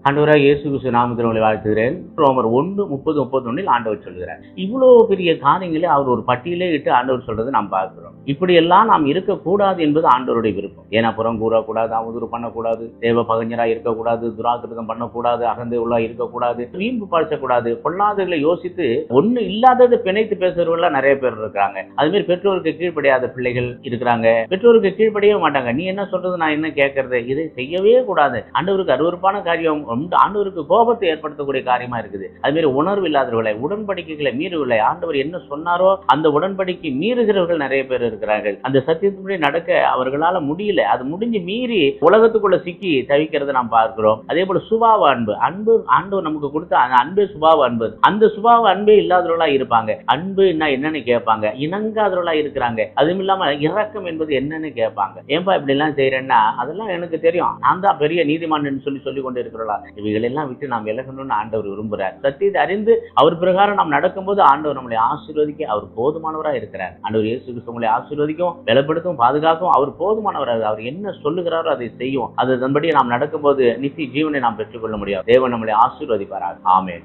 ஆண்டவராக இயேசு கிறிஸ்து நாமத்தில் உங்களை வாழ்த்துகிறேன். ரோமர் 1:30-31 ஆண்டவர் சொல்கிறார். இவ்வளவு பெரிய காரியங்களை அவர் ஒரு பட்டியலே இட்டு ஆண்டவர் சொல்றதை நாம் பார்க்கிறோம். இப்படியெல்லாம் நாம் இருக்கக்கூடாது என்பது ஆண்டவருடைய விருப்பம். ஏன்னா புறம் கூறக்கூடாது, அவதூறு பண்ணக்கூடாது, தேவ பகஞ்சரா இருக்கக்கூடாது, துராக்கிருதம் பண்ணக்கூடாது, அகந்தை உள்ள இருக்கக்கூடாது, வீம்பு பாய்ச்சக்கூடாது, பொல்லாதவர்களை யோசித்து ஒண்ணு இல்லாதது பிணைத்து பேசுறவர்கள் நிறைய பேர் இருக்காங்க. அது மாதிரி பெற்றோருக்கு கீழ்ப்படியாத பிள்ளைகள் இருக்கிறாங்க. பெற்றோருக்கு கீழ்ப்படியவே மாட்டாங்க. நீ என்ன சொல்றது, நான் என்ன கேட்கறது, இதை செய்யவே கூடாது. ஆண்டவருக்கு அருவருப்பான காரியம், ஆண்டவருக்கு கோபத்தை ஏற்படுத்தக்கூடிய காரியமா இருக்குது. அது மாதிரி உணர்வு இல்லாதவர்களை, உடன்படிக்கைகளை மீறுவர்களை, ஆண்டவர் என்ன சொன்னாரோ அந்த உடன்படிக்கை மீறுகிறவர்கள் நிறைய பேர் இருக்கிறார்கள். அந்த சத்தியத்தின்படி நடக்க அவர்களால முடியல. அது முடிஞ்சு மீறி உலகத்துக்குள்ள சிக்கி தவிக்கிறத நாம் பார்க்கிறோம். அதே போல சுபாவ அன்பு, ஆண்டவர் நமக்கு கொடுத்த அந்த அன்பே சுபாவ அன்பு. அந்த சுபாவ அன்பே இல்லாதவர்களா இருப்பாங்க. அன்பு என்னன்னு கேட்பாங்க, இணங்காதவர்களா இருக்கிறாங்க. அதுவும் இல்லாம இரக்கம் என்பது என்னன்னு கேட்பாங்க. ஏன்பா இப்படி எல்லாம் செய்யறேன்னா, அதெல்லாம் எனக்கு தெரியும், நான் தான் பெரிய நீதிமான் சொல்லி கொண்டு இருக்கிறோம். இவைகளெல்லாம் விட்டு நாம் விலகணும்னு ஆண்டவர் விரும்புகிறார். சத்தியத்தை அறிந்து அவர் பிரகாரம் நாம் நடக்கும்போது ஆண்டவர் நம்மளை ஆசீர்வதிக்க அவர் போதுமானவராக இருக்கிறார். ஆண்டவர் இயேசு கிறிஸ்து உங்களை ஆசீர்வதிக்கும், பலப்படுத்தும், பாதுகாக்கும். அவர் போதுமானவராக, அவர் என்ன சொல்லுகிறாரோ அதை செய்யும். அதன்படி நாம் நடக்கும்போது நித்திய ஜீவனை நாம் பெற்றுக்கொள்ள முடியும். தேவன் நம்மளை ஆசீர்வதிப்பாராக. ஆமென்.